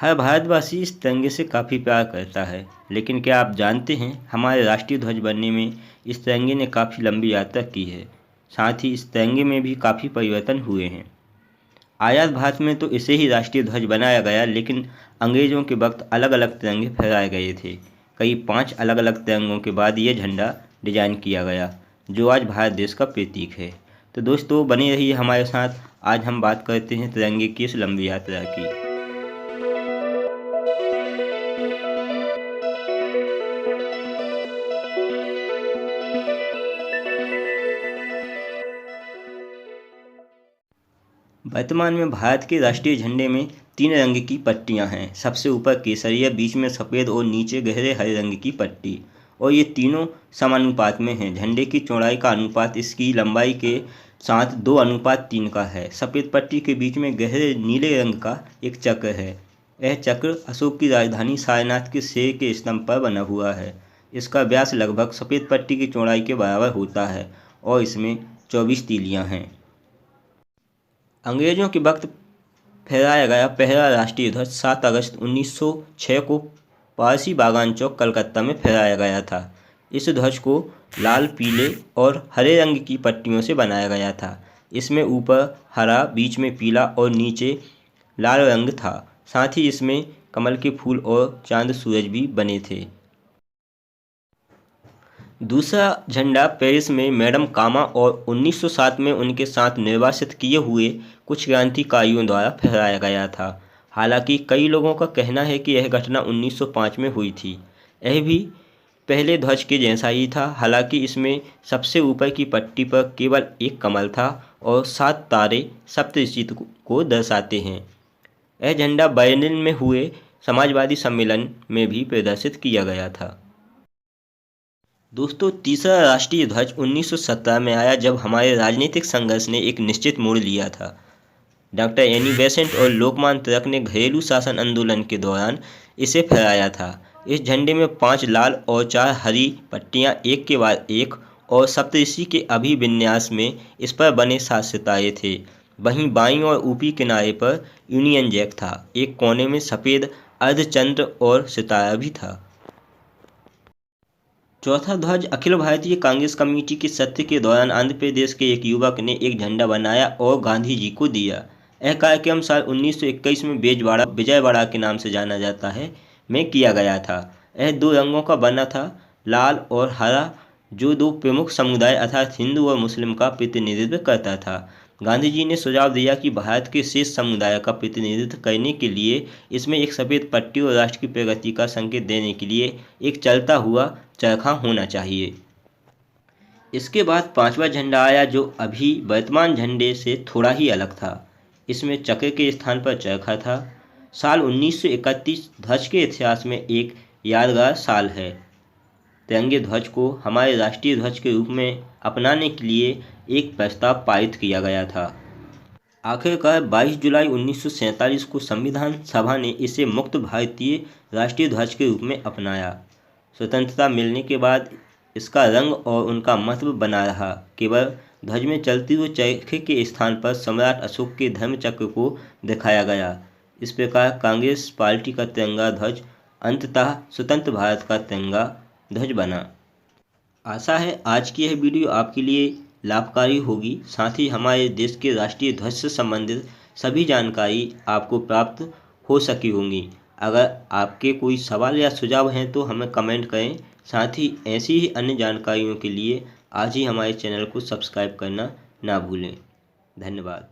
हर भारतवासी इस तिरंगे से काफ़ी प्यार करता है, लेकिन क्या आप जानते हैं हमारे राष्ट्रीय ध्वज बनने में इस तिरंगे ने काफ़ी लंबी यात्रा की है। साथ ही इस तिरंगे में भी काफ़ी परिवर्तन हुए हैं। आज़ाद भारत में तो इसे ही राष्ट्रीय ध्वज बनाया गया, लेकिन अंग्रेज़ों के वक्त अलग अलग तिरंगे फहराए गए थे। कई 5 अलग अलग तिरंगों के बाद ये झंडा डिजाइन किया गया, जो आज भारत देश का प्रतीक है। तो दोस्तों बने रहिए हमारे साथ। आज हम बात करते हैं तिरंगे की इस लंबी यात्रा की। वर्तमान में भारत के राष्ट्रीय झंडे में 3 रंग की पट्टियां हैं। सबसे ऊपर केसरिया, बीच में सफ़ेद और नीचे गहरे हरे रंग की पट्टी, और ये तीनों समानुपात में हैं। झंडे की चौड़ाई का अनुपात इसकी लंबाई के साथ 2:3 का है। सफ़ेद पट्टी के बीच में गहरे नीले रंग का एक चक्र है। यह चक्र अशोक की राजधानी सारनाथ के शेर के स्तंभ पर बना हुआ है। इसका व्यास लगभग सफ़ेद पट्टी की चौड़ाई के बराबर होता है और इसमें 24 तीलियां हैं। अंग्रेज़ों के वक्त फहराया गया पहला राष्ट्रीय ध्वज 7 अगस्त 1906 को पारसी बागान चौक, कलकत्ता में फहराया गया था। इस ध्वज को लाल, पीले और हरे रंग की पट्टियों से बनाया गया था। इसमें ऊपर हरा, बीच में पीला और नीचे लाल रंग था। साथ ही इसमें कमल के फूल और चांद सूरज भी बने थे। दूसरा झंडा पेरिस में मैडम कामा और 1907 में उनके साथ निर्वासित किए हुए कुछ क्रांतिकारियों द्वारा फहराया गया था। हालांकि कई लोगों का कहना है कि यह घटना 1905 में हुई थी। यह भी पहले ध्वज के जैसा ही था। हालांकि इसमें सबसे ऊपर की पट्टी पर केवल एक कमल था और 7 तारे सप्तऋषि को दर्शाते हैं। यह झंडा बर्लिन में हुए समाजवादी सम्मेलन में भी प्रदर्शित किया गया था। दोस्तों तीसरा राष्ट्रीय ध्वज 1917 में आया, जब हमारे राजनीतिक संघर्ष ने एक निश्चित मोड़ लिया था। डॉक्टर एनी बेसेंट और लोकमान्य तिलक ने घरेलू शासन आंदोलन के दौरान इसे फहराया था। इस झंडे में 5 लाल और 4 हरी पट्टियां एक के बाद एक और सप्तऋषि के अभिविन्यास में इस पर बने 7 सितारे थे। वहीं बाईं और ऊपरी किनारे पर यूनियन जैक था। एक कोने में सफ़ेद अर्धचंद्र और सितारा भी था। चौथा ध्वज अखिल भारतीय कांग्रेस कमेटी के सत्र के दौरान आंध्र प्रदेश के एक युवक ने एक झंडा बनाया और गांधी जी को दिया। यह कार्यक्रम साल 1921 में विजयवाड़ा के नाम से जाना जाता है में किया गया था। यह 2 रंगों का बना था, लाल और हरा, जो 2 प्रमुख समुदाय अर्थात हिंदू और मुस्लिम का प्रतिनिधित्व करता था। गांधी जी ने सुझाव दिया कि भारत के शेष समुदाय का प्रतिनिधित्व करने के लिए इसमें एक सफ़ेद पट्टी और राष्ट्र की प्रगति का संकेत देने के लिए एक चलता हुआ चरखा होना चाहिए। इसके बाद 5वां झंडा आया, जो अभी वर्तमान झंडे से थोड़ा ही अलग था। इसमें चक्र के स्थान पर चरखा था। साल 1931 ध्वज के इतिहास में एक यादगार साल है। तिरंगे ध्वज को हमारे राष्ट्रीय ध्वज के रूप में अपनाने के लिए एक प्रस्ताव पारित किया गया था। आखिरकार 22 जुलाई 1947 को संविधान सभा ने इसे मुक्त भारतीय राष्ट्रीय ध्वज के रूप में अपनाया। स्वतंत्रता मिलने के बाद इसका रंग और उनका महत्व बना रहा। केवल ध्वज में चलती हुई चरखे के स्थान पर सम्राट अशोक के धर्मचक्र को दिखाया गया। इस प्रकार कांग्रेस पार्टी का तिरंगा ध्वज अंततः स्वतंत्र भारत का तिरंगा ध्वज बना। आशा है आज की यह वीडियो आपके लिए लाभकारी होगी। साथ ही हमारे देश के राष्ट्रीय ध्वज से संबंधित सभी जानकारी आपको प्राप्त हो सकी होंगी। अगर आपके कोई सवाल या सुझाव हैं तो हमें कमेंट करें। साथ ही ऐसी ही अन्य जानकारियों के लिए आज ही हमारे चैनल को सब्सक्राइब करना ना भूलें। धन्यवाद।